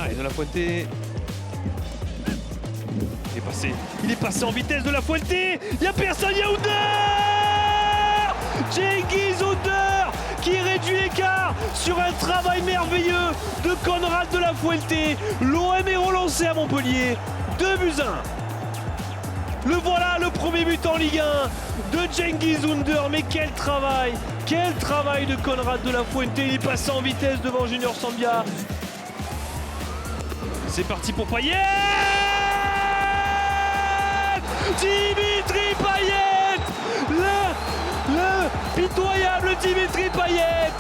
Allez, De La Fuente. Il est passé en vitesse, De La Fuente. Il n'y a personne, il y a Under. Cengiz Under qui réduit l'écart sur un travail merveilleux de Konrad De La Fuente. L'OM est relancé à Montpellier. 2-1. Le voilà, le premier but en Ligue 1 de Cengiz Under. Mais quel travail de Konrad De La Fuente. Il est passé en vitesse devant Junior Sambia. C'est parti pour Payet. Dimitri Payet, le pitoyable Dimitri Payet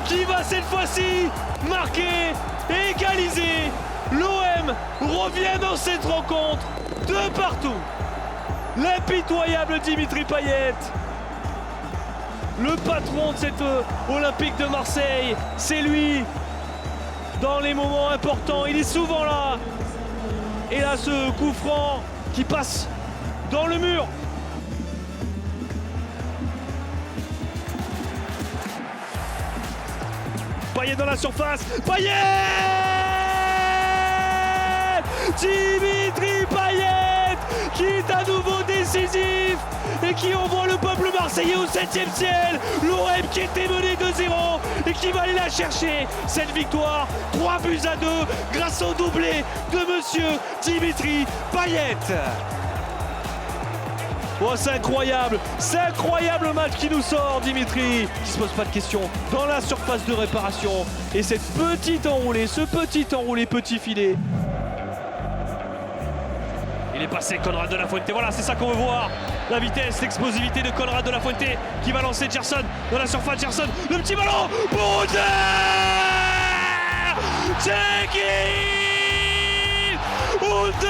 qui va cette fois-ci marquer et égaliser. L'OM revient dans cette rencontre de partout. L'impitoyable Dimitri Payet, le patron de cette Olympique de Marseille, c'est lui. Dans les moments importants, il est souvent là. Et là, ce coup franc qui passe dans le mur. Payet dans la surface. Payet! Dimitri Payet qui est à nouveau décisif et qui envoie le peuple marseillais au 7e ciel. L'OM qui était mené 2-0 et qui va aller la chercher, cette victoire. 3-2 grâce au doublé de monsieur Dimitri Payet. Oh, c'est incroyable le match qui nous sort, Dimitri, qui se pose pas de questions dans la surface de réparation. Et cette petite enroulée, ce petit enroulé, petit filet. Il est passé, Konrad De La Fuente, voilà, c'est ça qu'on veut voir. La vitesse, l'explosivité de Konrad De La Fuente qui va lancer Gerson dans la surface. Gerson, le petit ballon pour Under. Cengiz Under.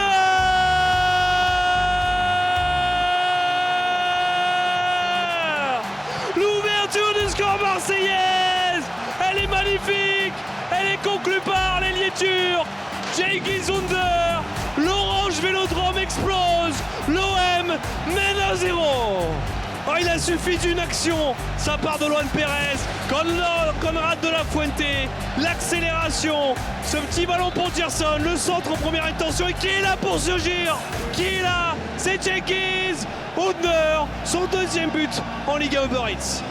L'ouverture du score marseillaise, elle est magnifique, elle est conclue par l'ailier turc Cengiz Under. L'Orange Vélodrome explose, l'OM mène 1-0. Oh, il a suffi d'une action, ça part de Loan Pérez, Konrad De La Fuente, l'accélération, ce petit ballon pour Gerson, le centre en première intention, et qui est là pour surgir? Qui est là? C'est Cengiz Under, son deuxième but en Ligue 1 Uber Eats.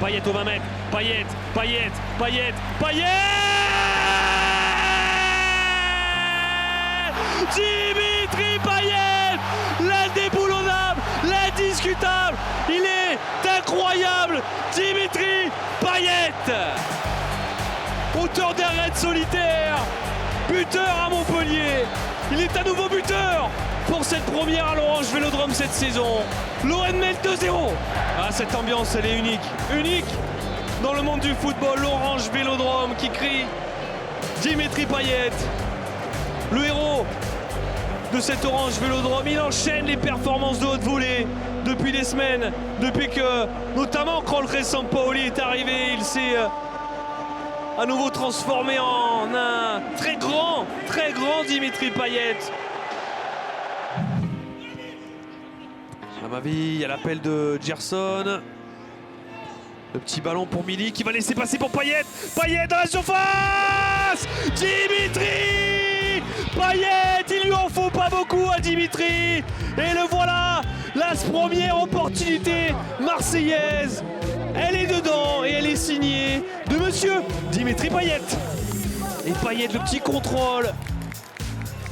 Payet au 20 mètres, Payet. Dimitri Payet, l'indéboulonnable, l'indiscutable, il est incroyable, Dimitri Payet. Auteur d'un raid solitaire, buteur à Montpellier, il est à nouveau buteur pour cette première à l'Orange Vélodrome cette saison. L'OM mène 2-0. Ah, cette ambiance, elle est unique dans le monde du football. L'Orange Vélodrome qui crie Dimitri Payet, le héros de cet Orange Vélodrome. Il enchaîne les performances de haute volée depuis des semaines, depuis que notamment Krolre Sampaoli est arrivé. Il s'est à nouveau transformé en un très grand Dimitri Payet. À ma vie, il y a l'appel de Gerson. Le petit ballon pour Milik qui va laisser passer pour Payet. Payet dans la surface. Dimitri Payet, il lui en faut pas beaucoup à Dimitri. Et le voilà, la première opportunité marseillaise. Elle est dedans et elle est signée de monsieur Dimitri Payet. Et Payet, le petit contrôle.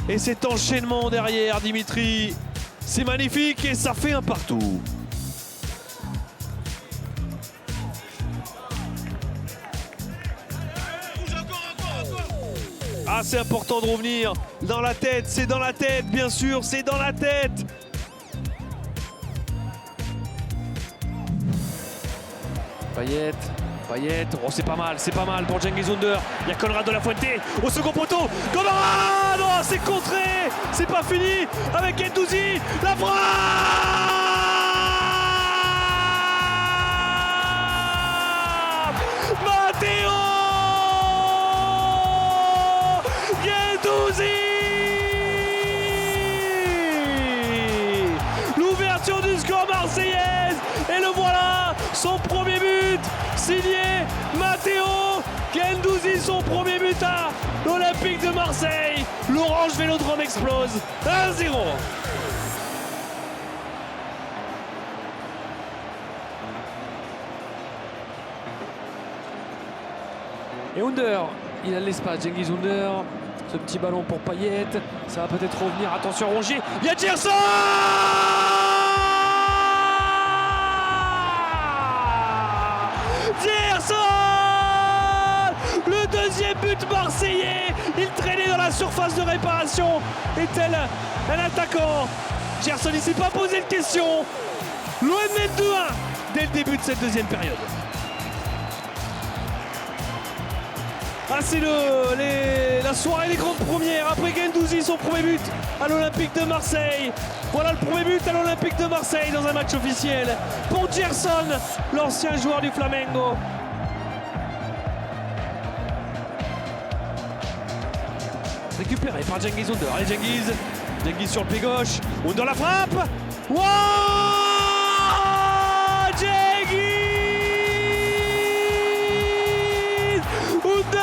Et cet enchaînement derrière Dimitri. C'est magnifique et ça fait un partout. Ah, c'est important de revenir dans la tête, c'est dans la tête, bien sûr, c'est dans la tête. Payet, oh c'est pas mal pour Cengiz Under. Il y a Konrad De La Fuente au second poteau. Konrad, oh, c'est contré, c'est pas fini avec Gendouzi, la frappe. Matteo Gendouzi. L'ouverture du score marseillaise et le voilà, son premier but signé Matteo Gendouzi, son premier but à Marseille. L'Orange Vélodrome explose. 1-0. Et Under, il a l'espace, Cengiz Under. Ce petit ballon pour Payet, ça va peut-être revenir. Attention Rongier, il y a Gerson. Gerson, le deuxième but marseillais. Il traînait dans la surface de réparation. Est-elle un attaquant? Gerson, il ne s'est pas posé de questions. L'OM mène 2-1 dès le début de cette deuxième période. Ah, c'est la soirée des grandes premières. Après Guendouzi, son premier but à l'Olympique de Marseille. Voilà le premier but à l'Olympique de Marseille dans un match officiel pour Gerson, l'ancien joueur du Flamengo. Récupéré par Cengiz Under. Allez Cengiz sur le pied gauche. Under la frappe. Wow, Cengiz Under.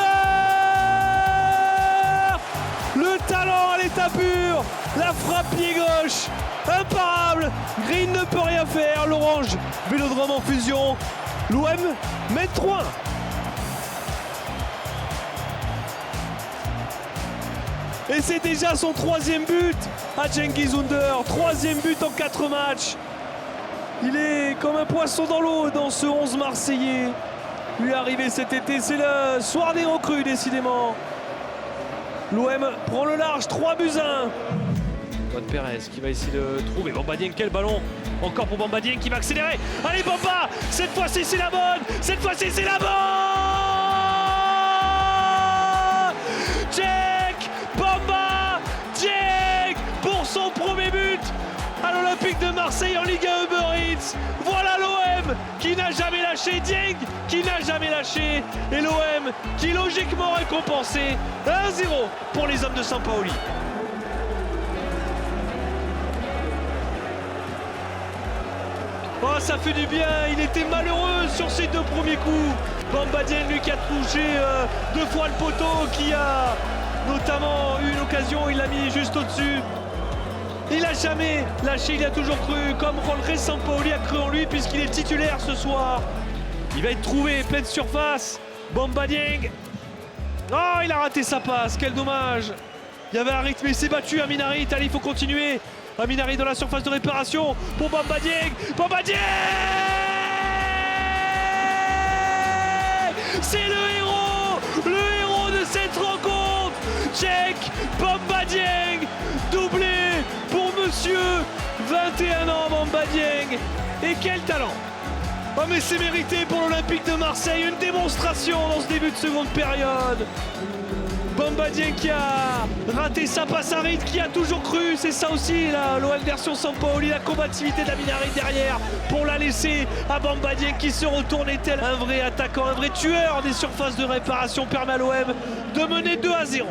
Le talent à l'état pur. La frappe pied gauche. Imparable. Green ne peut rien faire. L'Orange Vélodrome en fusion. L'OM met 3. Et c'est déjà son troisième but à Cengiz Under. Troisième but en 4 matchs. Il est comme un poisson dans l'eau dans ce 11 marseillais. Lui est arrivé cet été, c'est le soir des recrues décidément. L'OM prend le large, 3-1. Antoine Perez qui va essayer de trouver Bamba Dieng. Quel ballon encore pour Bamba Dieng qui va accélérer. Allez Bamba, cette fois-ci c'est la bonne. Cette fois-ci c'est la bonne. Bamba Dieng pour son premier but à l'Olympique de Marseille en Ligue 1 Uber Eats. Voilà l'OM qui n'a jamais lâché, Dieng qui n'a jamais lâché et l'OM qui logiquement récompensé. 1-0 pour les hommes de Sampaoli. Oh, ça fait du bien, il était malheureux sur ses 2 premiers coups. Bamba Dieng lui qui a touché 2 fois le poteau, qui a notamment eu une occasion, il l'a mis juste au-dessus. Il n'a jamais lâché, il a toujours cru, comme Jorge Sampaoli a cru en lui puisqu'il est titulaire ce soir. Il va être trouvé, pleine surface. Bamba Dieng. Oh, il a raté sa passe, quel dommage. Il y avait un rythme, il s'est battu Amin Harit. Allez, il faut continuer. Amin Harit dans la surface de réparation pour Bamba Dieng. Bamba Dieng, c'est le héros de cette rencontre. Tchèque, Bamba Dieng, doublé pour monsieur, 21 ans Bamba Dieng. Et quel talent. Oh mais c'est mérité pour l'Olympique de Marseille, une démonstration dans ce début de seconde période. Bamba Dieng qui a raté sa passe à Harit, qui a toujours cru, c'est ça aussi l'OM version Sampaoli, la combativité d'Amin Harit derrière pour la laisser à Bamba Dieng qui se retourne, est-elle un vrai attaquant, un vrai tueur des surfaces de réparation, permet à l'OM de mener 2-0.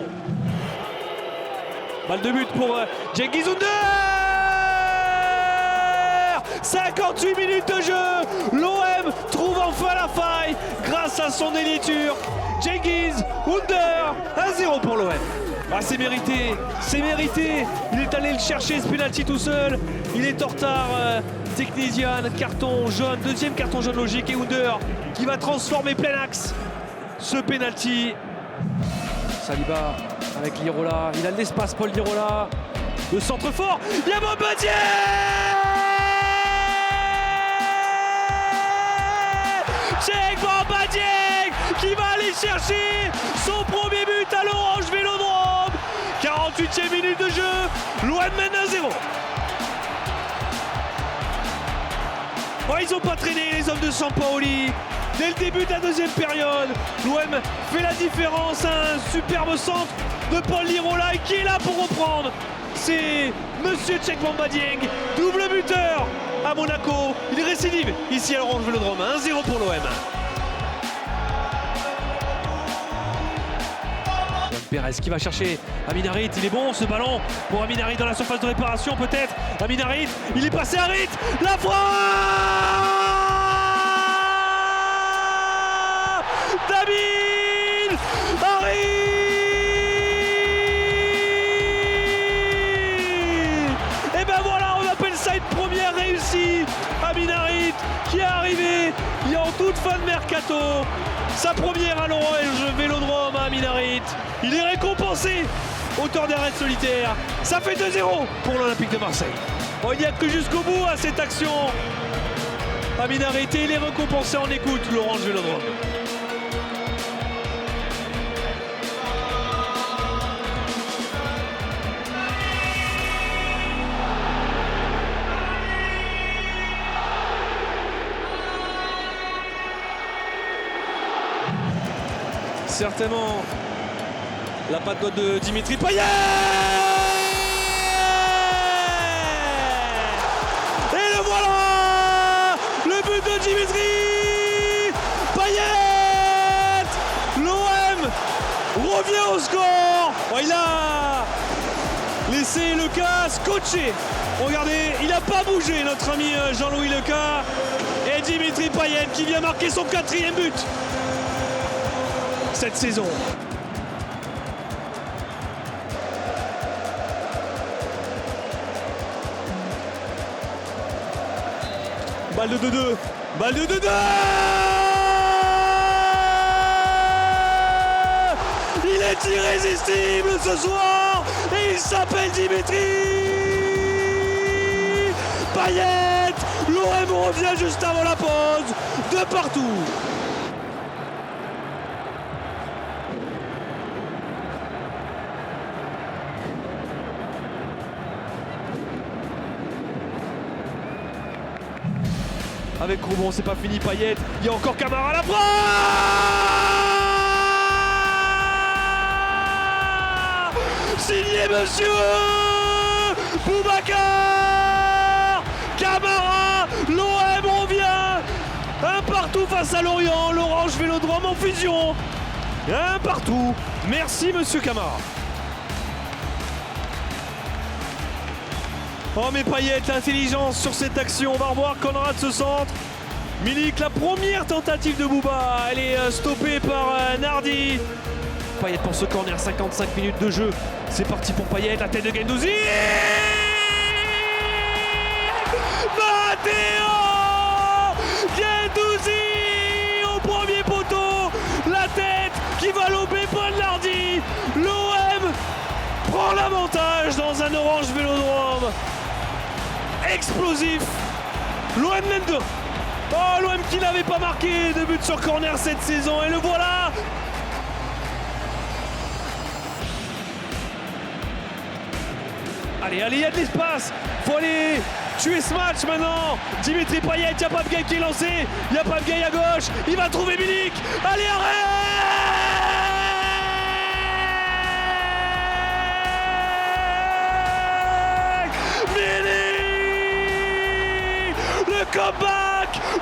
Balle de but pour Cengiz Under. 58 minutes de jeu, l'OM trouve enfin la faille grâce à son ailier turc. Cengiz Under, 1-0 pour l'OM. Ah, c'est mérité, il est allé le chercher ce penalty tout seul. Il est en retard, Teknesian, carton jaune, deuxième carton jaune logique. Et Under qui va transformer plein axe ce penalty. Saliba avec Lirola, il a de l'espace Paul Lirola. Le centre fort, il y a Bamba Dieng. C'est Bamba Dieng qui va aller chercher son premier but à l'Orange Vélodrome. 48e minute de jeu, l'OM mène 1-0. Oh, ils n'ont pas traîné les hommes de Sampaoli. Dès le début de la deuxième période, l'OM fait la différence. Un superbe centre de Paul Lirola qui est là pour reprendre. C'est monsieur Tchèque Bamba Dieng, double buteur à Monaco. Il récidive ici à l'Orange Vélodrome. 1-0 pour l'OM. Perez qui va chercher Amin Harit, il est bon ce ballon pour Amin Harit dans la surface de réparation peut-être. Amin Harit, il est passé Harit, la frappe d'Amin Harit. qui est arrivé il y a en toute fin de mercato. Sa première à l'Orange Vélodrome à Minarit. Il est récompensé, auteur d'arrêt solitaire. Ça fait 2-0 pour l'Olympique de Marseille. Bon, il n'y a que jusqu'au bout à cette action. À Minarit, et il est récompensé. En écoute l'Orange Vélodrome. Certainement la patte droite de Dimitri Payet. Et le voilà, le but de Dimitri Payet. L'OM revient au score. Oh, il a laissé Lecas scotché. Regardez, il n'a pas bougé, notre ami Jean-Louis Lecas. Et Dimitri Payet qui vient marquer son 4e but cette saison. Balle de 2-2. Balle de 2-2. Il est irrésistible ce soir et il s'appelle Dimitri Payet. L'OM revient juste avant la pause. De partout. Avec Roubon, c'est pas fini, Payet. Il y a encore Camara à la frappe. Signé monsieur Boubacar Camara. L'OM revient. Un partout face à Lorient. L'Orange Vélodrome en fusion. Un partout. Merci monsieur Camara. Oh mais Payet, l'intelligence sur cette action. On va revoir Conrad ce centre. Milik, la première tentative de Bouba. Elle est stoppée par Nardi. Payet pour ce corner, 55 minutes de jeu. C'est parti pour Payet, la tête de Guendouzi. Matteo Guendouzi au premier poteau. La tête qui va lober Paul Nardi. L'OM prend l'avantage dans un Orange Vélodrome. Explosif. L'OM mène 2. Oh, l'OM qui n'avait pas marqué de but sur corner cette saison. Et le voilà. Allez, allez, il y a de l'espace. Faut aller tuer ce match maintenant. Dimitri Payet, il n'y a pas de gars qui est lancé. Il n'y a pas de gars à gauche. Il va trouver Milik. Allez, arrête.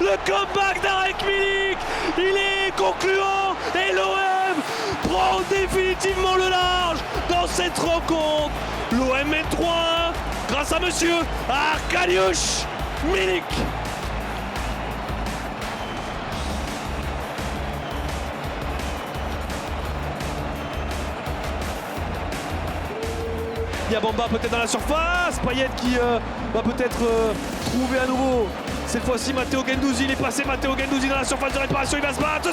Le comeback d'Arek Milik, il est concluant et l'OM prend définitivement le large dans cette rencontre. L'OM mène 3-1 grâce à monsieur Arkadiusz Milik. Il y a Bamba peut-être dans la surface, Payet qui va peut-être trouver à nouveau. Cette fois-ci, Matteo Guendouzi, il est passé. Matteo Guendouzi dans la surface de réparation, il va se battre.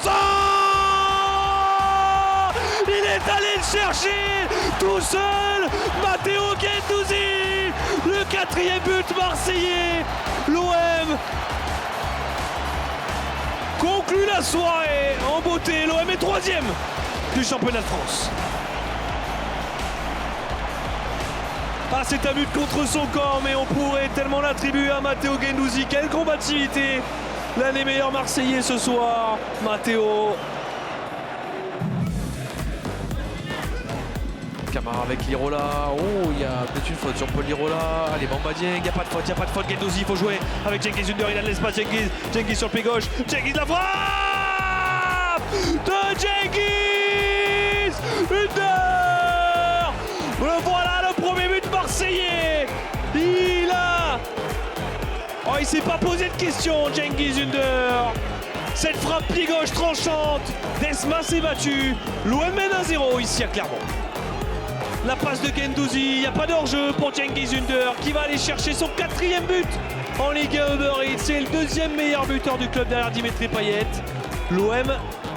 Il est allé le chercher tout seul. Matteo Guendouzi, le 4e but marseillais. L'OM conclut la soirée en beauté. L'OM est 3e du championnat de France. Ah, c'est un but contre son corps, mais on pourrait tellement l'attribuer à Matteo Guendouzi. Quelle combativité! L'un des meilleurs Marseillais ce soir, Matteo. Camara avec Lirola. Oh, il y a peut-être une faute sur Paul Lirola. Allez, Bamba Dieng, il n'y a pas de faute, il n'y a pas de faute. Guendouzi, il faut jouer avec Cengiz Ünder. Il a de l'espace, Cengiz sur le pied gauche. Cengiz la frappe de Cengiz Ünder. Voilà le premier but marseillais. Il s'est pas posé de questions, Cengiz Ünder. Cette frappe pied gauche tranchante. Desma s'est battu. L'OM mène 1-0 ici à Clermont. La passe de Guendouzi, il n'y a pas d'hors-jeu pour Cengiz Ünder qui va aller chercher son 4e but en Ligue 1 Uber Eats. C'est le deuxième meilleur buteur du club derrière Dimitri Payet. L'OM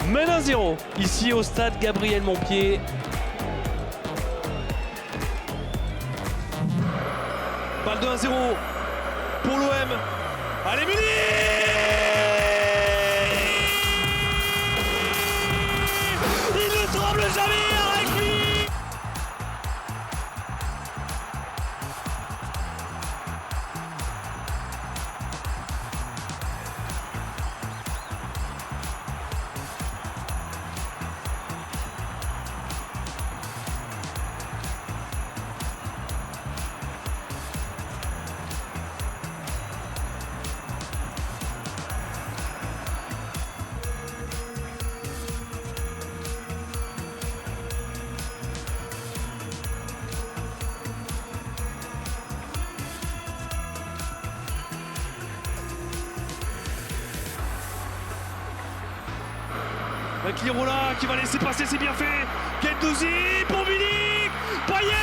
mène 1-0 ici au stade Gabriel Montpied. Balle de 1-0 pour l'OM. Allez Milik! Il ne tremble jamais avec lui. Avec Lirola qui va laisser passer, c'est bien fait. Guendouzi pour Milik. Payet!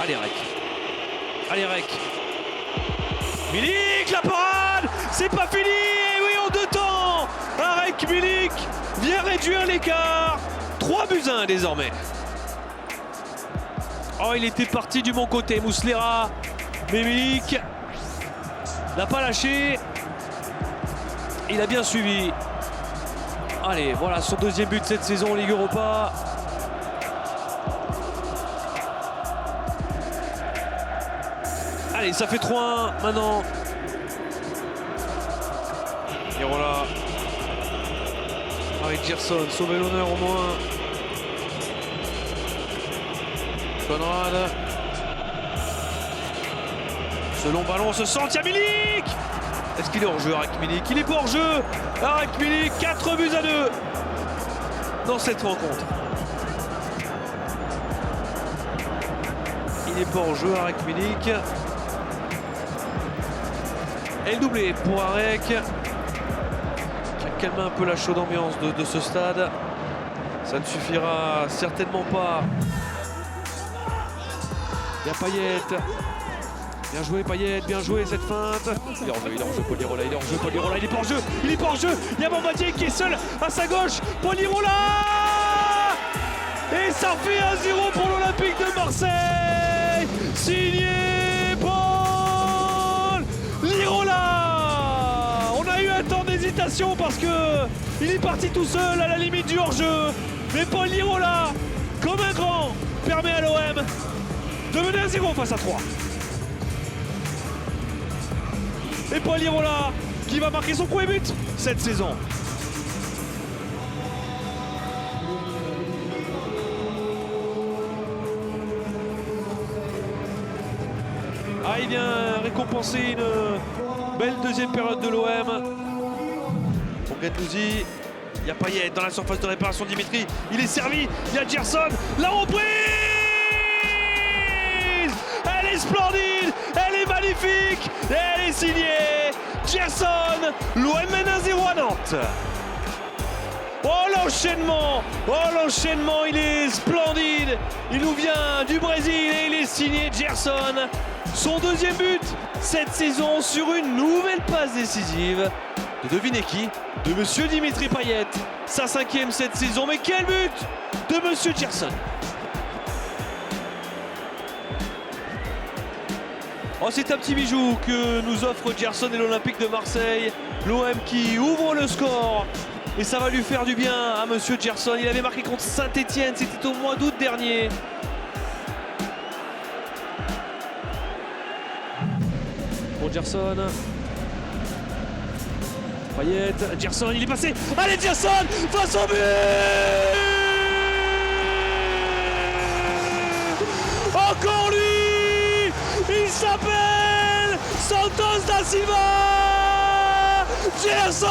Allez Rec. Allez Rec. Milik, la parade. C'est pas fini. Et oui, en 2 temps. Arek Milik vient réduire l'écart. 3-1 désormais. Oh, il était parti du bon côté, Muslera. Mais Milik n'a pas lâché. Il a bien suivi. Allez, voilà son deuxième but cette saison en Ligue Europa. Allez, ça fait 3-1 maintenant. Et voilà. Avec Gerson, sauver l'honneur au moins. Conrad. Ce long ballon se sent. Tiens, Milik. Est-ce qu'il est hors jeu, Arek Milik? Il est pas hors jeu. Arek Milik, 4-2 dans cette rencontre. Il est pas hors jeu, Arek Milik. Et le doublé pour Arek, qui a calmé un peu la chaude ambiance de ce stade. Ça ne suffira certainement pas. Il y a Payet. Bien joué Payet, bien joué cette feinte. Il est hors jeu, Polirola, il est hors jeu, Polirola, il est pas hors jeu, il est pas hors jeu. Il y a Bambadier qui est seul à sa gauche. Polirola! Et ça fait 1-0 pour l'Olympique de Marseille. Signé Paul Lirola. On a eu un temps d'hésitation parce que il est parti tout seul à la limite du hors-jeu. Mais Paul Lirola, comme un grand, permet à l'OM de mener 1-0 face à 3. Et Paul Lirola qui va marquer son premier but cette saison. Ah, il vient récompenser une belle deuxième période de l'OM. Pour Guendouzi, il y a Payet dans la surface de réparation. Dimitri, il est servi, il y a Gerson, la reprise. Elle est splendide, elle est magnifique, elle est signée Gerson. L'OM mène 1-0 à Nantes. Oh l'enchaînement, il est splendide. Il nous vient du Brésil et il est signé Gerson. Son deuxième but cette saison sur une nouvelle passe décisive. De devinez qui? De monsieur Dimitri Payet. Sa 5e cette saison, mais quel but de monsieur Gerson. Oh, c'est un petit bijou que nous offre Gerson et l'Olympique de Marseille. L'OM qui ouvre le score. Et ça va lui faire du bien à monsieur Gerson. Il avait marqué contre Saint-Etienne, c'était au mois d'août dernier. Pour pour Gerson. Payet, Gerson, il est passé. Allez, Gerson face au but. Encore lui. Il s'appelle Santos da Silva. Gerson.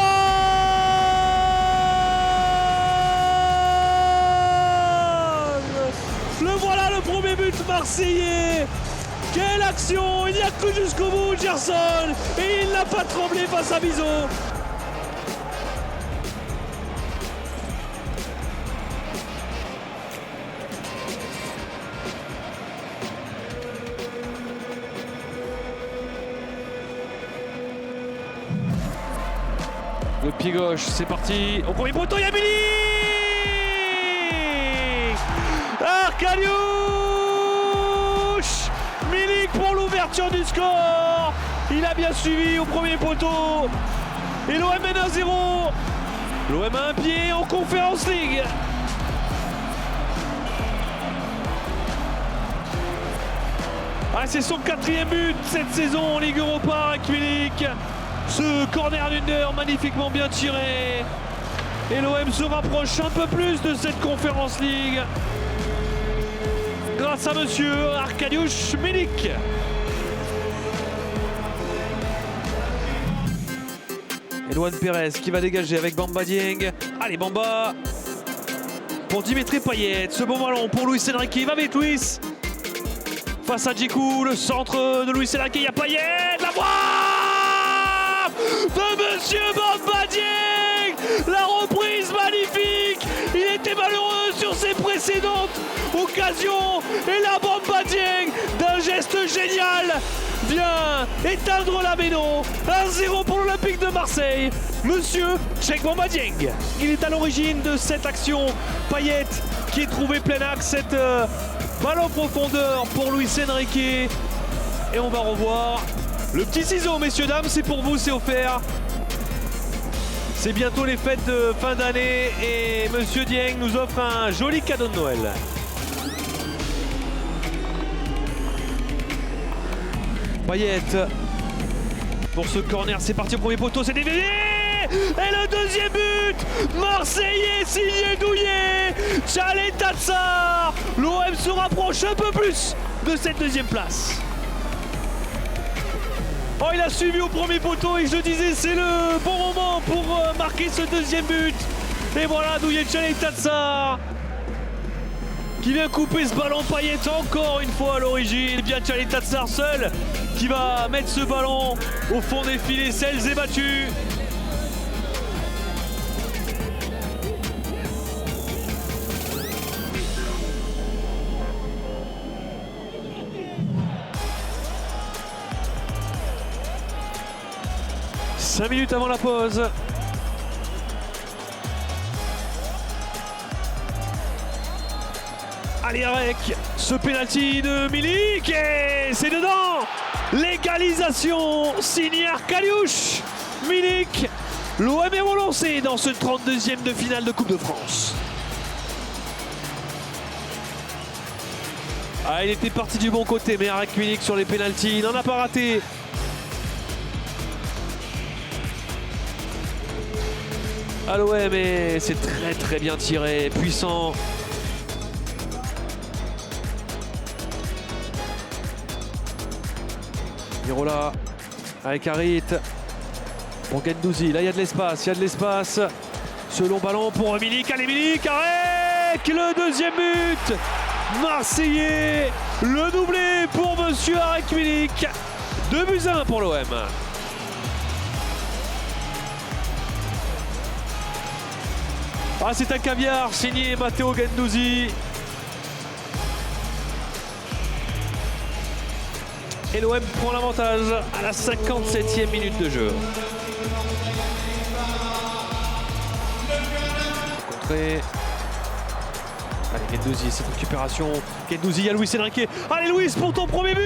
Le voilà, le premier but marseillais. Quelle action! Il y a cru jusqu'au bout, Gerson, et il n'a pas tremblé face à Bizot. Le pied gauche, c'est parti. Au premier poteau, il y a Milik! Arkadiusz! Milik pour l'ouverture du score. Il a bien suivi au premier poteau. Et l'OM mène 1-0. L'OM a un pied en Conference League. Ah, c'est son 4e but cette saison en Ligue Europa avec Milik. Ce corner d'Under magnifiquement bien tiré. Et l'OM se rapproche un peu plus de cette Conference League grâce à monsieur Arkadiusz Milik. Eloane Pérez qui va dégager avec Bamba Dieng. Allez, Bamba pour Dimitri Payet. Ce bon ballon pour Luis Enrique. Il va avec Luis face à Djikou. Le centre de Luis Enrique. Il y a Payet. La voix de monsieur Bamba Dieng. La reprise magnifique. Il était malheureux sur ses précédentes occasions. Et la Bamba Dieng, d'un geste génial, vient éteindre la méno. 1-0 pour l'Olympique de Marseille. Monsieur Cheikh Bamba Dieng. Il est à l'origine de cette action. Payet qui est trouvé plein axe. Cette balle en profondeur pour Luis Enrique. Et on va revoir le petit ciseau, messieurs, dames. C'est pour vous, c'est offert. C'est bientôt les fêtes de fin d'année et monsieur Dieng nous offre un joli cadeau de Noël. Payet pour ce corner, c'est parti au premier poteau, c'est dévié. Et le deuxième but marseillais signé Douillet. Tchalé Tatsar. L'OM se rapproche un peu plus de cette deuxième place. Oh, il a suivi au premier poteau et je disais c'est le bon moment pour marquer ce deuxième but. Et voilà Douillet Tchalé Tatsar qui vient couper ce ballon. Payet encore une fois à l'origine. Bien Tchalé Tatsar seul qui va mettre ce ballon au fond des filets. Celles et battues. Cinq minutes avant la pause. Allez, avec ce pénalty de Milik et c'est dedans. L'égalisation signée Arkadiusz Milik. L'OM est relancé dans ce 32e de finale de Coupe de France. Ah, il était parti du bon côté, mais Arek Milik sur les pénaltys, il n'en a pas raté. À l'OM, et c'est très bien tiré, puissant. Mirola avec Harit pour Guendouzi. Là, il y a de l'espace, Ce long ballon pour Milik. Allez, Milik, avec le deuxième but marseillais. Le doublé pour monsieur Arek Milik. 2-1 pour l'OM. Ah, c'est un caviar signé Matteo Guendouzi. Et l'OM prend l'avantage à la 57e minute de jeu. Contré. Allez, Guendouzi, cette récupération. Guendouzi, il y a Luis Enrique. Allez, Luis, pour ton premier but.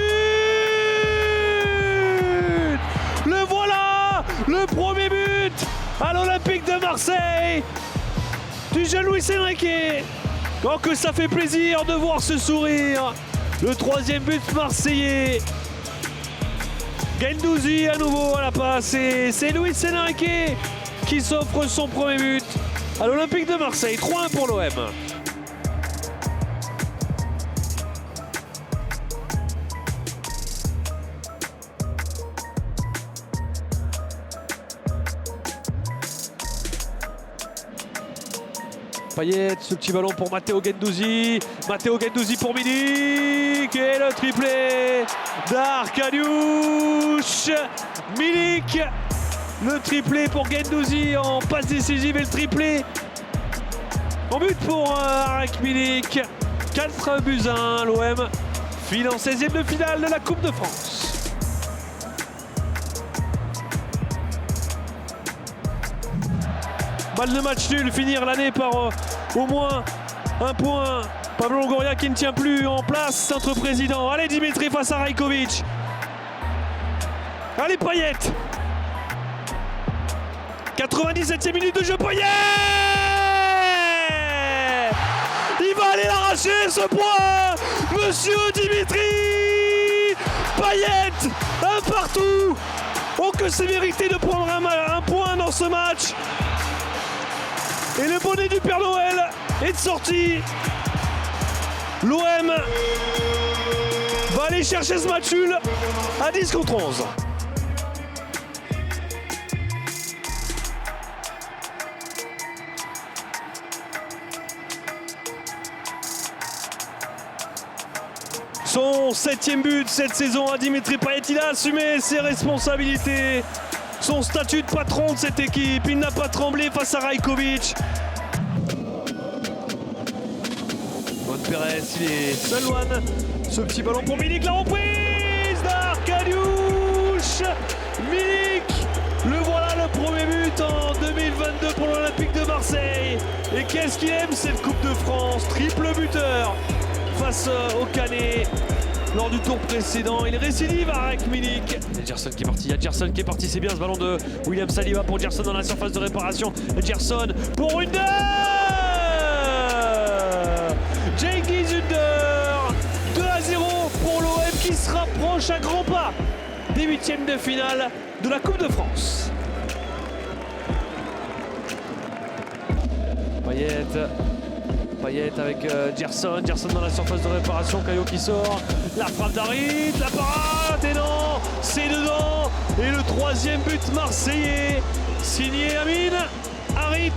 Le voilà, le premier but à l'Olympique de Marseille du jeune Luis Enrique. Oh, que ça fait plaisir de voir ce sourire. Le troisième but marseillais. Guendouzi à nouveau à la passe et c'est Luis Enrique qui s'offre son premier but à l'Olympique de Marseille. 3-1 pour l'OM. Payet, ce petit ballon pour Matteo Guendouzi. Matteo Guendouzi pour Milik. Et le triplé d'Arkadiusz Milik. Le triplé pour Guendouzi en passe décisive et le triplé en but pour Arek Milik. 4-1, l'OM file en 16e de finale de la Coupe de France. Balle de match nul, finir l'année par au moins un point. Pablo Longoria qui ne tient plus en place, centre président. Allez Dimitri face à Rajkovic. Allez Payet. 97e minute de jeu, Payet. Il va aller l'arracher ce point, monsieur Dimitri Payet. Un partout. Oh que c'est mérité de prendre un point dans ce match. Et le bonnet du Père Noël est de sortie. L'OM va aller chercher ce match nul à 10-11. Son 7e but cette saison à Dimitri Payet. Il a assumé ses responsabilités. Son statut de patron de cette équipe, il n'a pas tremblé face à Rajkovic. Juan Pérez, il est seul one. Ce petit ballon pour Milik, la reprise d'Arkadiusz Milik. Le voilà le premier but en 2022 pour l'Olympique de Marseille. Et qu'est-ce qu'il aime cette Coupe de France, triple buteur face au Canet. Lors du tour précédent, il récidive avec Milik. Il y a Gerson qui est parti, c'est bien ce ballon de William Saliba pour Gerson dans la surface de réparation. Gerson pour Under. Cengiz Under. 2-0 pour l'OM qui se rapproche à grands pas des 8e de finale de la Coupe de France. Payet avec Gerson dans la surface de réparation, Caillot qui sort, la frappe d'Harit, la parade, et non, c'est dedans, et le 3e but marseillais, signé Amine Harit.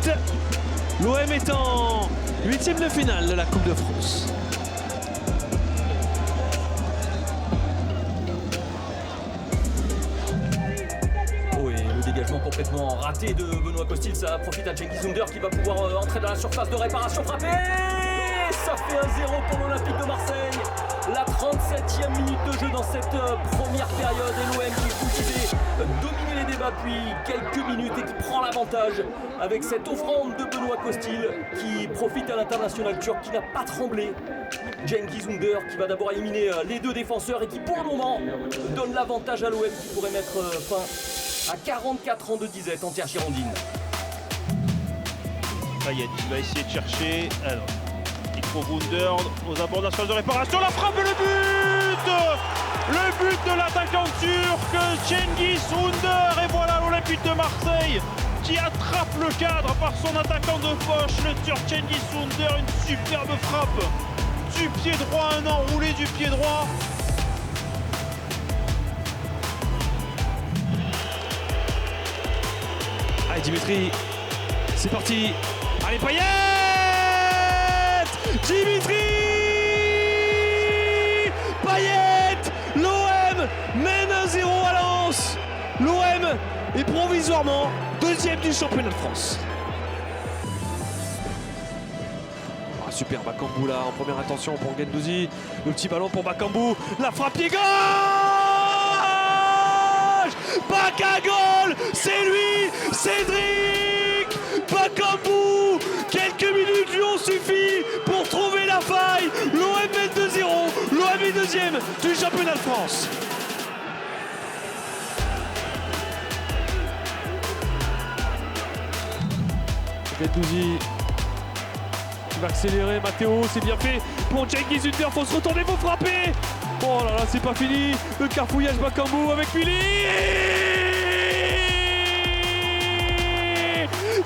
L'OM est en 8e de finale de la Coupe de France. Dégagement complètement raté de Benoît Costil, ça profite à Cengiz Under qui va pouvoir entrer dans la surface de réparation, frapper. Ça fait 1-0 pour l'Olympique de Marseille. La 37e minute de jeu dans cette première période et l'OM qui est cultivé dominer les débats depuis quelques minutes et qui prend l'avantage avec cette offrande de Benoît Costil qui profite à l'international turc qui n'a pas tremblé. Cengiz Under qui va d'abord éliminer les deux défenseurs et qui pour le moment donne l'avantage à l'OM qui pourrait mettre fin à 44 ans de disette en terre girondine. Payet qui va essayer de chercher. Alors, il faut Wunder aux abords de la surface de réparation. La frappe et le but. Le but de l'attaquant turc Cengiz Under. Et voilà l'Olympique de Marseille qui attrape le cadre par son attaquant de poche, le turc Cengiz Under. Une superbe frappe du pied droit, un enroulé du pied droit. Allez Dimitri, c'est parti. Allez Payet. Dimitri Payet. L'OM mène 1-0 à Lens. L'OM est provisoirement 2e du championnat de France. Super Bakambu là en première intention pour Guendouzi. Le petit ballon pour Bakambu. La frappe pied gauche. Bakagol, c'est lui, Cédric Bakambu. Quelques minutes lui ont suffi pour trouver la faille. L'OM mène 2-0. L'OM est 2e du championnat de France. Guendouzi qui va accélérer. Matteo, c'est bien fait pour Cengiz Under. Faut se retourner, faut frapper. Oh là là, c'est pas fini. Le carfouillage Bakambu avec Milik.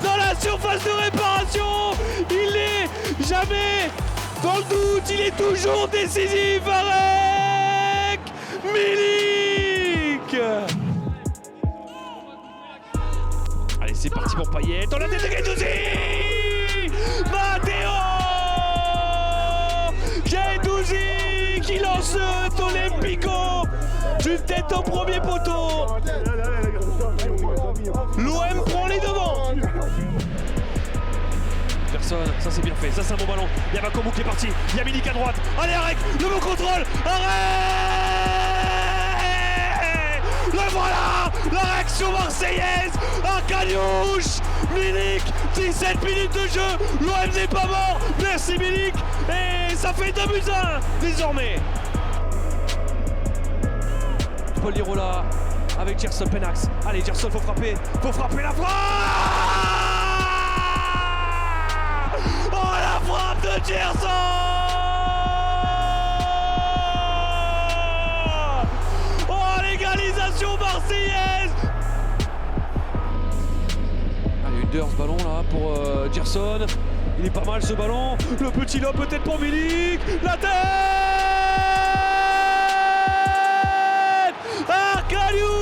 Dans la surface de réparation, il n'est jamais dans le doute, il est toujours décisif avec Milik. Allez, c'est parti pour Payet. On la tête de Guendouzi. Matteo Guendouzi qui lance l'Olympico d'une tête au premier poteau. L'OM prend les devants. Personne, ça c'est bien fait, ça c'est un bon ballon. Il y a Bakambu qui est parti, il y a Milik à droite. Allez Arek, le bon contrôle. Arek, le voilà, la réaction marseillaise. Arkadiusz Milik, 17 minutes de jeu. L'OM n'est pas mort. Merci Milik. Et ça fait 2-1 désormais. Paul Lirola avec Gerson Penax. Allez Gerson, faut frapper la frappe. Oh la frappe de Gerson. Oh l'égalisation marseillaise. Allez Under ce ballon là pour Gerson. Il est pas mal ce ballon. Le petit lob peut-être pour Milik. La tête. Arkadiusz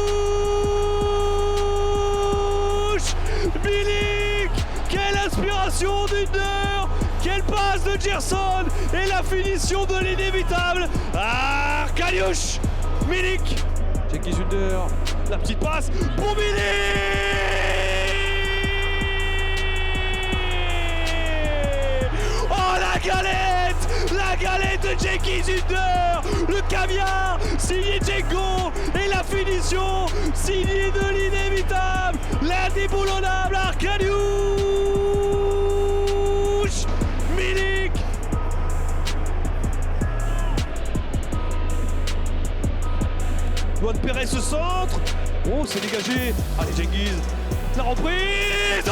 Milik, quelle inspiration d'Under, quelle passe de Gerson et la finition de l'inévitable Arkadiusz Milik. Cengiz Under, la petite passe pour Milik. Oh la galette de Cengiz Under, le caviar signé Djengo et la finition signée de l'inévitable, l'indéboulonnable Arkadiusz Milik. Luan Perez se centre. Oh, c'est dégagé. Allez, Cengiz. La reprise. Oh,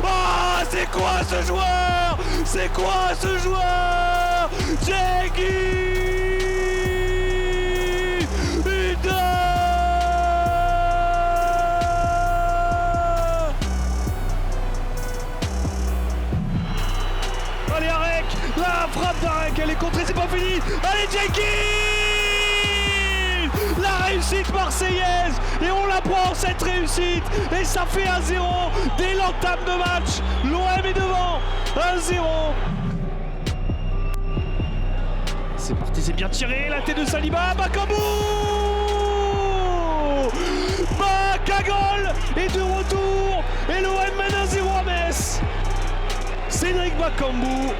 oh, c'est quoi ce joueur? C'est quoi ce joueur? Cengiz Under. Allez, Arek. La frappe d'Arek. Elle est contrée, c'est pas fini. Allez, Cengiz. La réussite marseillaise et on la prend cette réussite et ça fait 1-0 dès l'entame de match. L'OM est devant 1-0. C'est parti, c'est bien tiré, la tête de Saliba, Bakambu. Bakagol est de retour et l'OM mène 1-0 à Metz. Cédric Bakambu.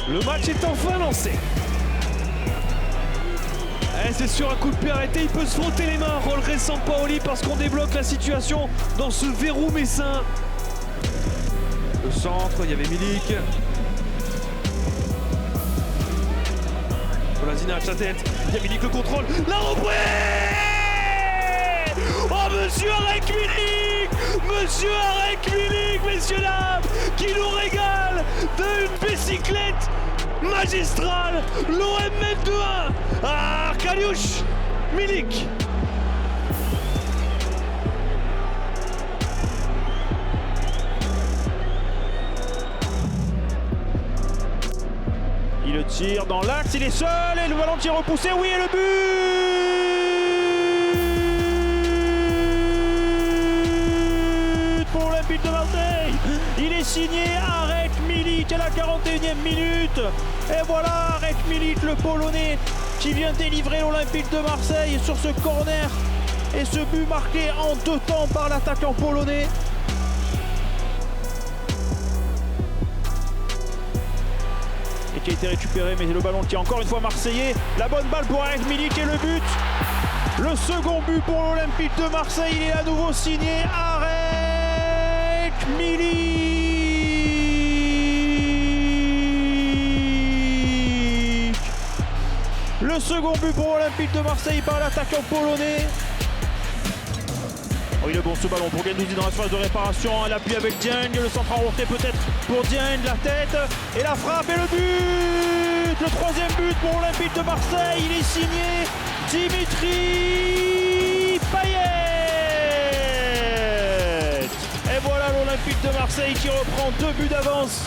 Le match est enfin lancé. C'est sur un coup de pied arrêté, il peut se frotter les mains, Rolleré Sampaoli, parce qu'on débloque la situation dans ce verrou messin. Le centre, il y avait Milik. Kolasinac, sa tête, il y a Milik, le contrôle, la reprise. Oh, monsieur Arek Milik, messieurs dames, qui nous régale d'une bicyclette magistrale. L'OM mène 2-1. Arkadiusz Milik. Il le tire dans l'axe, il est seul et le ballon tire repoussé, oui, et le but pour l'Olympique de Marseille. Il est signé Arek Milik à la 41e minute. Et voilà Arek Milik, le Polonais, qui vient délivrer l'Olympique de Marseille sur ce corner. Et ce but marqué en 2 temps par l'attaquant polonais. Et qui a été récupéré, mais le ballon qui est encore une fois marseillais. La bonne balle pour Arek Milik et le but. Le second but pour l'Olympique de Marseille, il est à nouveau signé Arek Milik. Le second but pour l'Olympique de Marseille par l'attaquant polonais. Oh, il est bon ce ballon pour Guendouzi dans la phase de réparation. L'appui avec Dieng, le centre en retrait peut-être pour Dieng, la tête et la frappe et le but. Le troisième but pour l'Olympique de Marseille. Il est signé Dimitri Payet. Et voilà l'Olympique de Marseille qui reprend 2 buts d'avance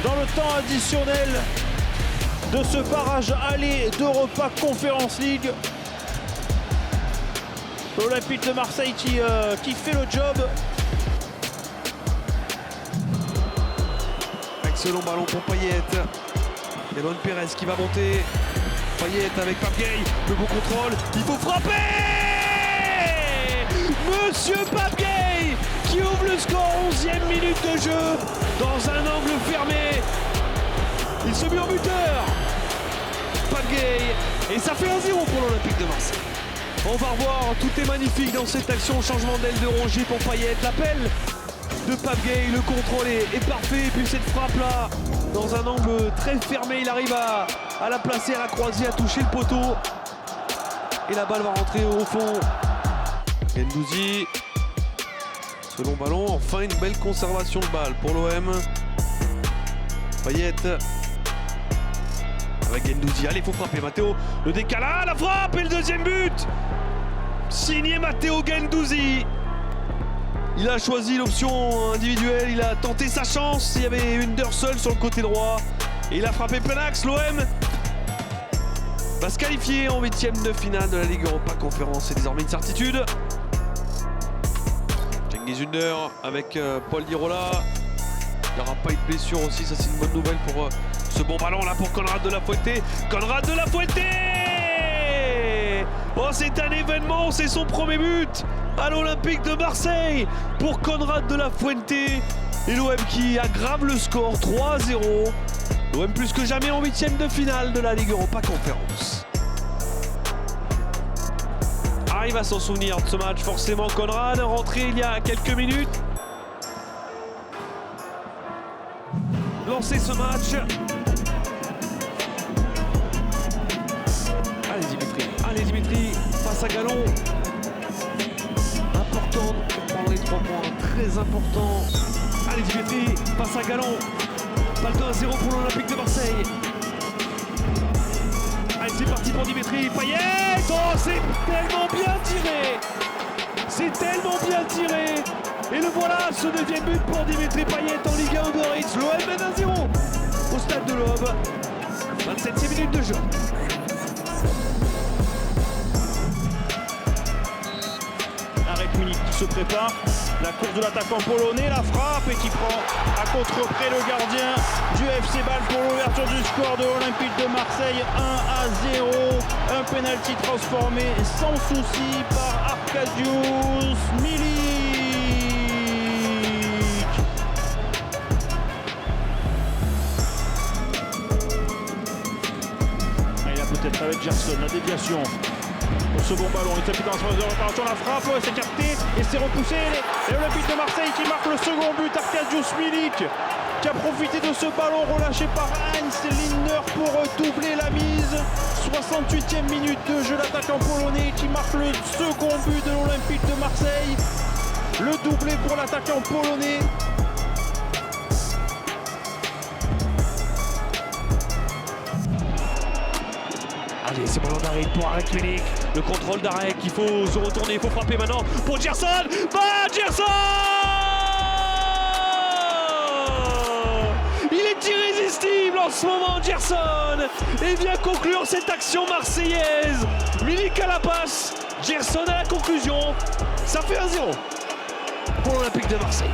dans le temps additionnel de ce barrage aller d'Europa Conference League. L'Olympique de Marseille qui fait le job. Excellent ballon pour Payet. Elon Pérez qui va monter. Payet avec Pape Gueye. Le bon contrôle. Il faut frapper. Monsieur Pape Gueye qui ouvre le score. 11e minute de jeu. Dans un angle fermé. Il se met en buteur. Pape Gueye. Et ça fait 1-0 pour l'Olympique de Marseille. On va revoir, tout est magnifique dans cette action, changement d'aile de Rongier pour Payet, l'appel de Pape Gueye, le contrôle est parfait, et puis cette frappe là, dans un angle très fermé, il arrive à la placer, à la croiser, à toucher le poteau, et la balle va rentrer au fond. Guendouzi, ce long ballon, enfin une belle conservation de balle pour l'OM. Payet. Avec Guendouzi, allez, il faut frapper, Matteo, le décalage, la frappe et le deuxième but signé Matteo Guendouzi. Il a choisi l'option individuelle, il a tenté sa chance, il y avait Henderson sur le côté droit et il a frappé plein axe. L'OM va se qualifier en 8e de finale de la Ligue Europa Conférence, c'est désormais une certitude. Cengiz Ünder avec Paul Lirola, il n'y aura pas eu de blessure aussi, ça c'est une bonne nouvelle pour ce bon ballon là pour Konrad de la Fuente. Konrad de la Fuente. Oh, c'est un événement, c'est son premier but à l'Olympique de Marseille pour Konrad de la Fuente. Et l'OM qui aggrave le score 3-0. L'OM plus que jamais en 8e de finale de la Ligue Europa Conférence. Ah, il va s'en souvenir de ce match forcément, Konrad, rentré il y a quelques minutes. Lancer ce match. Allez Dimitri, passe à Galon. Important pour prendre les 3 points, très important. Allez Dimitri, passe à Galon. Balle de 1-0 pour l'Olympique de Marseille. Allez, c'est parti pour Dimitri Payet. Oh, c'est tellement bien tiré. C'est tellement bien tiré. Et le voilà, ce 9e but pour Dimitri Payet en Ligue 1 de Ritz. L'OM mène 1-0 au stade de l'Aube. 27e minute de jeu. Munich qui se prépare, la course de l'attaquant polonais, la frappe et qui prend à contre-près le gardien du FC Bâle pour l'ouverture du score de l'Olympique de Marseille. 1-0, un penalty transformé sans souci par Arkadiusz Milik. Et là peut-être avec Gerson, la déviation. Pour ce bon ballon, il s'appuie dans la phase de réparation, la frappe, c'est capté et c'est repoussé. Et l'Olympique de Marseille qui marque le second but, Arkadiusz Milik qui a profité de ce ballon relâché par Heinz Lindner pour doubler la mise. 68e minute de jeu, l'attaquant polonais qui marque le second but de l'Olympique de Marseille. Le doublé pour l'attaquant polonais. Allez, c'est ballon d'arrêt pour Arek Milik. Le contrôle d'Arek, il faut se retourner, il faut frapper maintenant pour Gerson. Gerson! Il est irrésistible en ce moment, Gerson. Et vient conclure cette action marseillaise. Milik à la passe, Gerson à la conclusion. Ça fait 1-0 pour l'Olympique de Marseille.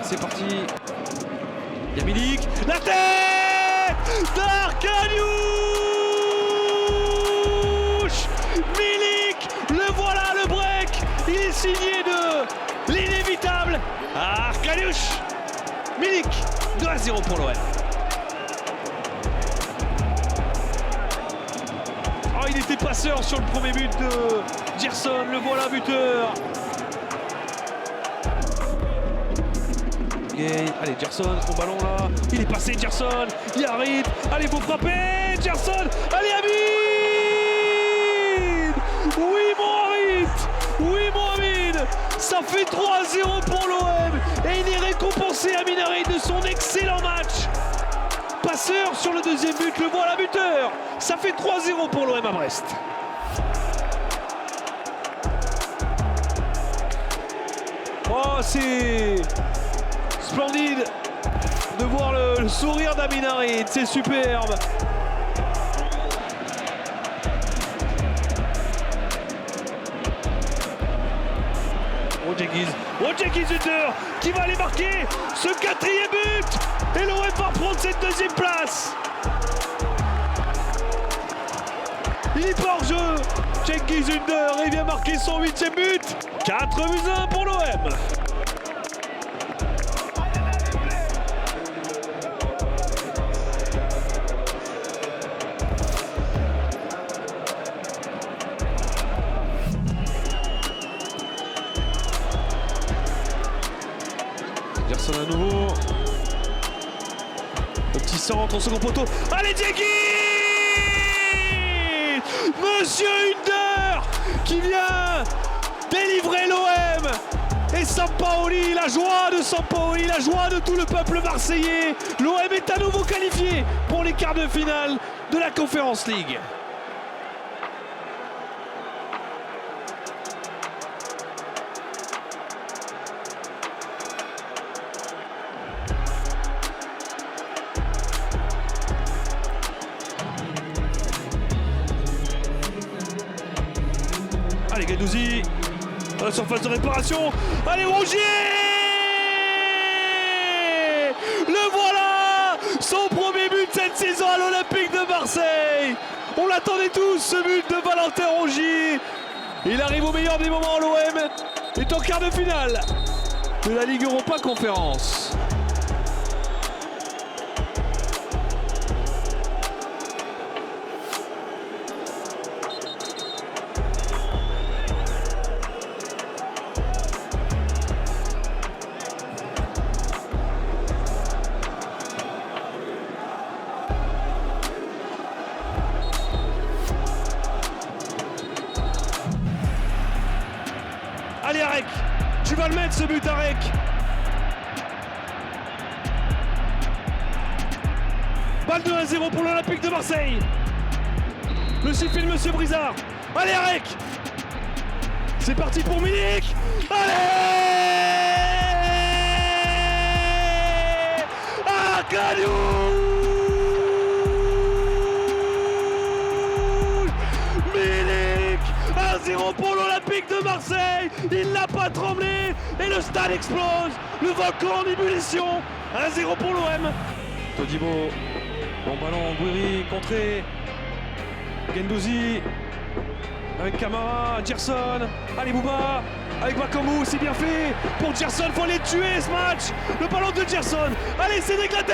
C'est parti. Il y a Milik. La tête d'Arkadiusz Milik. Le voilà, le break. Il est signé de l'inévitable Arkadiusz Milik. 2-0 pour l'OM. Oh, il était passeur sur le premier but de Gerson. Le voilà buteur. Gay. Allez, Gerson, son ballon là. Il est passé, Gerson. Il arrive. Allez, vous frappez. Gerson. Allez, Hamid. Oui, mon Hamid. Oui, mon Hamid. Ça fait 3-0 pour l'OM. Et il est récompensé, Amin Harit, de son excellent match. Passeur sur le deuxième but. Le voilà buteur. Ça fait 3-0 pour l'OM à Brest. Oh, c'est splendide de voir le sourire d'Amin Harit, c'est superbe. Cengiz Ünder qui va aller marquer ce 4e but. Et l'OM va prendre cette 2e place. Il est pas hors jeu. Cengiz Ünder, il vient marquer son 8e but. 4-1 pour l'OM. Gerson à nouveau. Le petit centre au second poteau. Allez, Cengiz! Monsieur Ünder qui vient délivrer l'OM. Et Sampaoli, la joie de Sampaoli, la joie de tout le peuple marseillais. L'OM est à nouveau qualifié pour les quarts de finale de la Conference League. Allez, Guendouzi, dans la surface de réparation. Allez, Rongier! Le voilà! Son premier but cette saison à l'Olympique de Marseille. On l'attendait tous, ce but de Valentin Rongier. Il arrive au meilleur des moments. L'OM est en quart de finale de la Ligue Europa Conférence. Allez, Arek, tu vas le mettre ce but, Arek. Balle de 1-0 pour l'Olympique de Marseille. Le sifflet de Monsieur Brizard. Allez, Arek. C'est parti pour Milik. Allez, Arkadiusz. Milik. 1-0 pour l'Olympique de Marseille. Il n'a pas tremblé et le stade explose. Le volcan en ébullition. 1-0 pour l'OM. Todibo, bon ballon, Gouiri, contré. Guendouzi avec Camara, Gerson. Allez, Bouba avec Bakambu, c'est bien fait pour Gerson. Faut les tuer ce match. Le ballon de Gerson. Allez, Cédric Lader.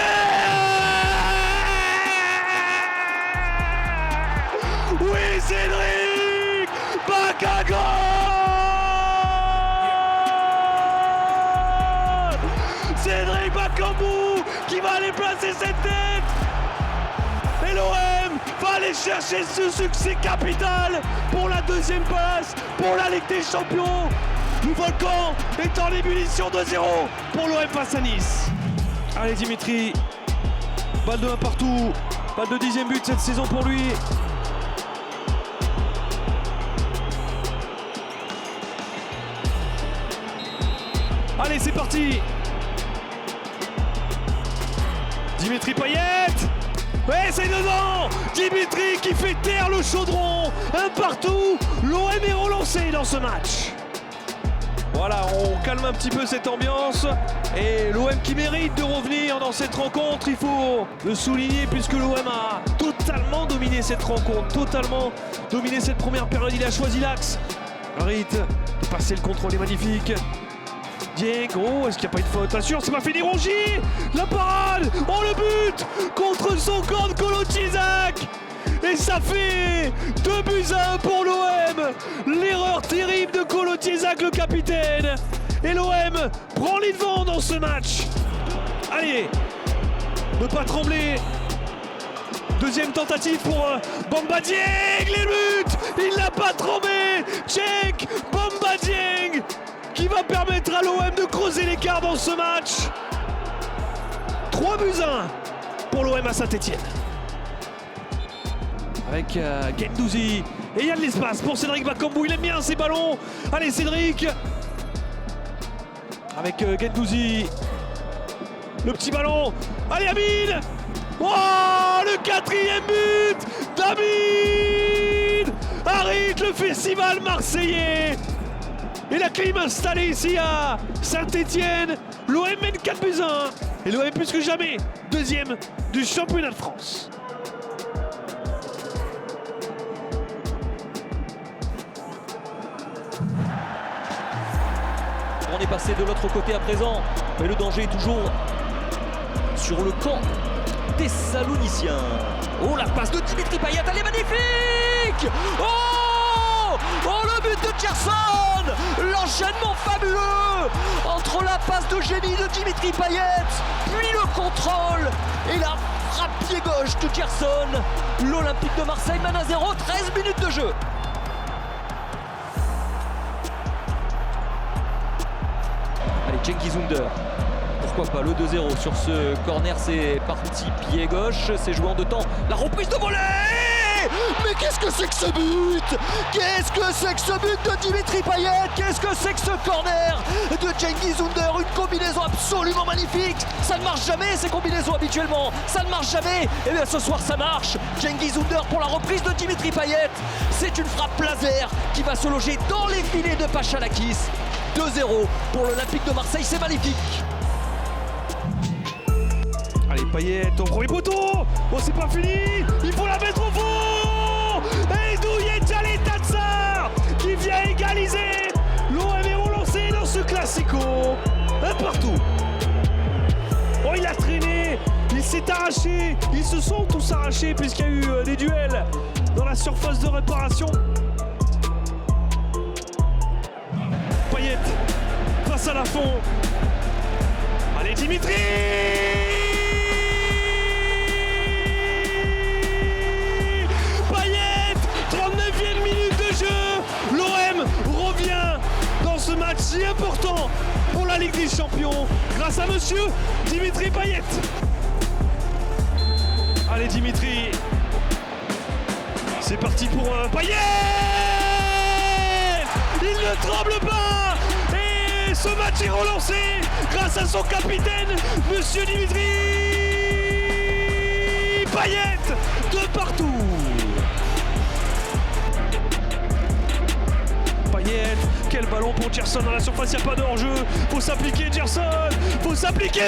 Oui, Cédric Bakambu. Cédric Bakambu qui va aller placer cette tête. Et l'OM va aller chercher ce succès capital pour la 2e place, pour la Ligue des Champions. Le volcan est en ébullition 2-0 pour l'OM face à Nice. Allez, Dimitri, balle de 1 partout, balle de 10e but cette saison pour lui. Allez, c'est parti. Dimitri Payet. Ouais, c'est dedans. Dimitri qui fait taire le chaudron. Un partout. L'OM est relancé dans ce match. Voilà, on calme un petit peu cette ambiance. Et l'OM qui mérite de revenir dans cette rencontre, il faut le souligner puisque l'OM a totalement dominé cette rencontre. Totalement dominé cette première période. Il a choisi l'axe. Harit, passer le contrôle est magnifique. Dieng, oh, est-ce qu'il n'y a pas une faute? Attention, c'est pas fini, Rongier. La parade, oh le but contre son camp de Kolo-Tchizak. Et ça fait 2-1 pour l'OM. L'erreur terrible de Kolo-Tchizak, le capitaine. Et l'OM prend les devants dans ce match. Allez, ne pas trembler. Deuxième tentative pour Bamba Dieng, les buts. Il n'a pas tremblé. Cenk Bamba Dieng qui va permettre à l'OM de creuser l'écart dans ce match. 3-1 pour l'OM à Saint-Etienne. Avec Guendouzi. Et il y a de l'espace pour Cédric Bakambu. Il aime bien ces ballons. Allez Cédric. Avec Guendouzi. Le petit ballon. Allez Amine. Oh, le 4e but d'Amine Harit, le festival marseillais. Et la clim installée ici à Saint-Etienne. L'OM mène 4-1. Et l'OM plus que jamais deuxième du championnat de France. On est passé de l'autre côté à présent, mais le danger est toujours sur le camp des Saloniciens. Oh, la passe de Dimitri Payet, elle est magnifique. Oh, le but de Gerson. L'enchaînement fabuleux entre la passe de génie de Dimitri Payet, puis le contrôle et la frappe pied gauche de Gerson. L'Olympique de Marseille mène à 0, 13 minutes de jeu. Allez, Cengiz Under. Pourquoi pas le 2-0 sur ce corner, c'est parti pied gauche, c'est joué en 2 temps. La reprise de volée. Mais qu'est-ce que c'est que ce but? Qu'est-ce que c'est que ce but de Dimitri Payet? Qu'est-ce que c'est que ce corner de Cengiz Under? Une combinaison absolument magnifique. Ça ne marche jamais ces combinaisons habituellement. Ça ne marche jamais. Et bien ce soir ça marche. Cengiz Under pour la reprise de Dimitri Payet. C'est une frappe laser qui va se loger dans les filets de Pachalakis. 2-0 pour l'Olympique de Marseille, c'est magnifique. Allez, Payet au premier poteau. Oh, c'est pas fini. Il faut la mettre au fond. Et Douillet Tatsar qui vient égaliser. L'OM est relancé dans ce classico. Un partout. Oh, il a traîné. Il s'est arraché. Ils se sont tous arrachés puisqu'il y a eu des duels dans la surface de réparation. Payet face à la fond. Allez, Dimitri. Ce match si important pour la Ligue des Champions grâce à monsieur Dimitri Payet. Allez Dimitri, c'est parti pour Payet. Il ne tremble pas et ce match est relancé grâce à son capitaine monsieur Dimitri Payet de partout. Payet, quel ballon pour Gerson dans la surface, il n'y a pas de hors-jeu. Faut s'appliquer Gerson, faut s'appliquer.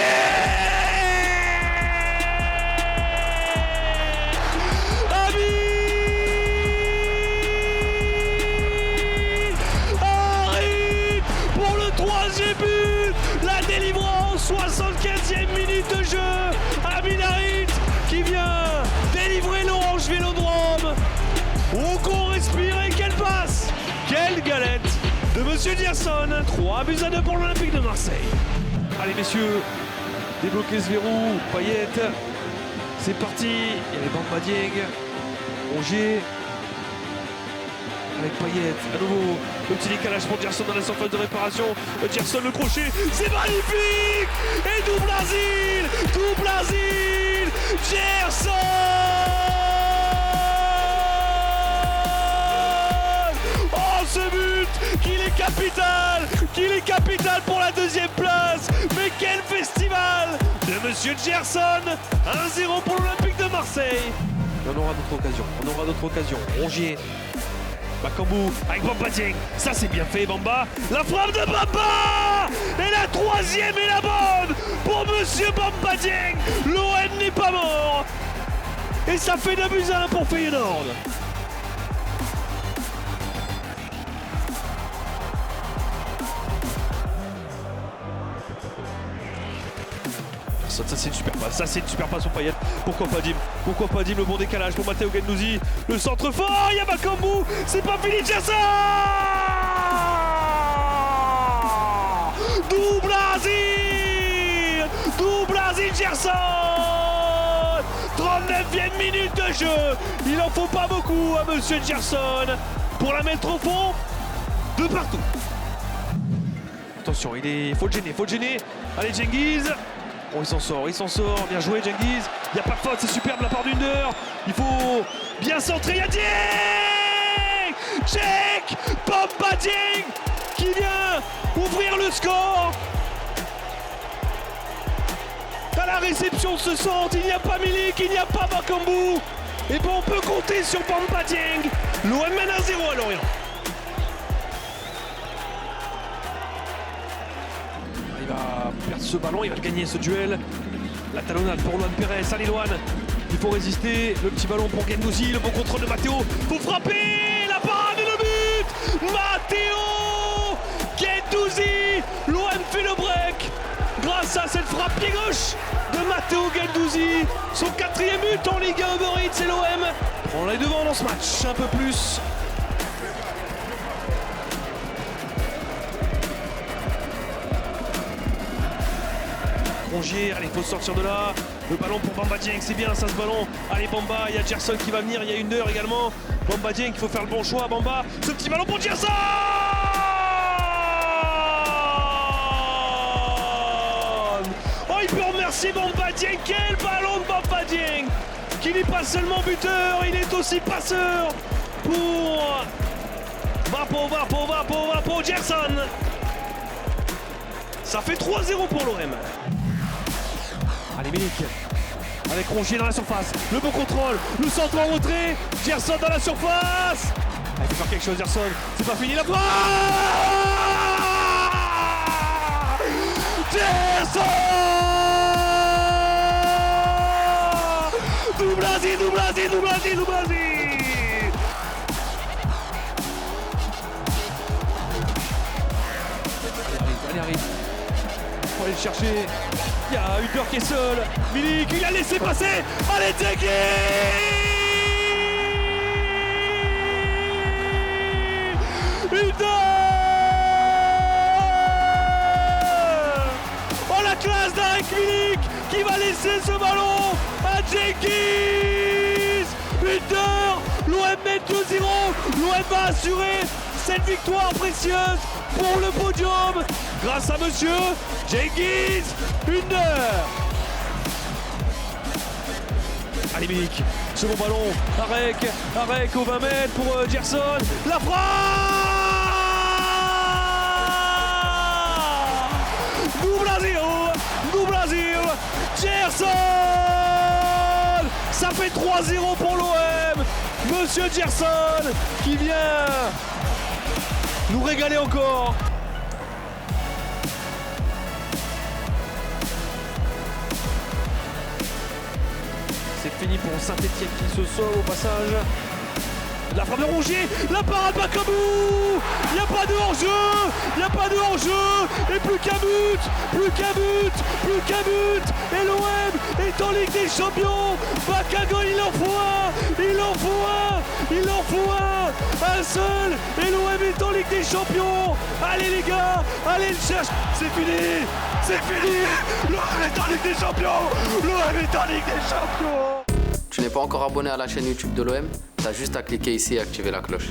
Harit pour le 3e but. La délivrance, 75e minute de jeu. Amine Harit qui vient délivrer l'Orange Vélodrome. Oh qu'on respire et quelle passe. Quelle galette de monsieur Gerson. 3-2 pour l'Olympique de Marseille. Allez messieurs, débloquez ce verrou. Payet, c'est parti. Il y avait Bamba Dieng, Rongier. Avec Payet, à nouveau, le petit décalage pour Gerson dans la surface de réparation. Gerson le crochet, c'est magnifique. Et double asile, Gerson. Ce but, qu'il est capital pour la 2e place. Mais quel festival de monsieur Gerson. 1-0 pour l'Olympique de Marseille. On aura d'autres occasions. Rongier, Bakambu avec Bamba Dieng. Ça c'est bien fait Bamba. La frappe de Bamba. Et la 3e est la bonne pour monsieur Bamba Dieng. L'OM n'est pas mort. Et ça fait 2-1 pour Feyenoord. Ça c'est une super passe pour Payet. Pourquoi pas Dim, le bon décalage pour Matteo Guendouzi. Le centre fort, il y a Bakambu. C'est pas fini, Gerson. Double Brésil, Gerson. 39e minute de jeu. Il en faut pas beaucoup à monsieur Gerson pour la mettre au fond de partout. Attention, faut le gêner. Allez, Cengiz. Oh, il s'en sort. Bien joué, Cengiz. Il n'y a pas de faute, c'est superbe de la part d'Under. Il faut bien centrer. Il y a Dieng. Check. Bamba Dieng qui vient ouvrir le score. À la réception de ce centre, il n'y a pas Milik, il n'y a pas Bakambu. Et bon, on peut compter sur Bamba Dieng. L'OM mène 1-0 à Lorient. Il va perdre ce ballon, il va gagner ce duel. La talonnade pour Luan Pérez. Allez Luan, il faut résister. Le petit ballon pour Guendouzi, le bon contrôle de Matteo. Il faut frapper, la parade et le but. Matteo Guendouzi. L'OM fait le break grâce à cette frappe pied gauche de Matteo Guendouzi. Son 4e but en Ligue 1 Uber Eats, et l'OM prend les devants dans ce match un peu plus. Rongier, allez, il faut sortir de là. Le ballon pour Bamba Dieng, c'est bien ça ce ballon. Allez Bamba, il y a Gerson qui va venir, il y a Under également. Bamba Dieng, il faut faire le bon choix. Bamba, ce petit ballon pour Gerson. Oh, il peut remercier Bamba Dieng. Quel ballon de Bamba Dieng, qui n'est pas seulement buteur, il est aussi passeur pour Vapo Gerson. Ça fait 3-0 pour l'OM. Allez Milik, avec Rongier dans la surface, le bon contrôle, le centre en retrait, Gerson dans la surface. Il faut faire quelque chose Gerson, c'est pas fini la frappe. Gerson. Doublasi. Allez, arrive. Faut aller le chercher. Il y a Under qui est seul. Milik, il a laissé passer. Allez, Cengiz. Under. Oh, la classe d'Arek Milik qui va laisser ce ballon à Cengiz. Under. L'OM mène 2-0. L'OM va assurer cette victoire précieuse pour le podium grâce à monsieur Cengiz Under. Allez Milik, second ballon, Arek au 20 mètres pour Gerson. La frappe. Double à zéro, Gerson. Ça fait 3-0 pour l'OM. Monsieur Gerson qui vient nous régaler encore. C'est fini pour Saint-Etienne qui se sauve au passage. La frappe de Rongier, la parade Bakambu. Il n'y a pas de hors-jeu, et plus qu'un but. Et l'OM est en Ligue des Champions. Bakago, il en faut un seul, et l'OM est en Ligue des Champions. Allez les gars, allez le chercher. C'est fini. L'OM est en Ligue des Champions. Tu n'es pas encore abonné à la chaîne YouTube de l'OM? T'as juste à cliquer ici et activer la cloche.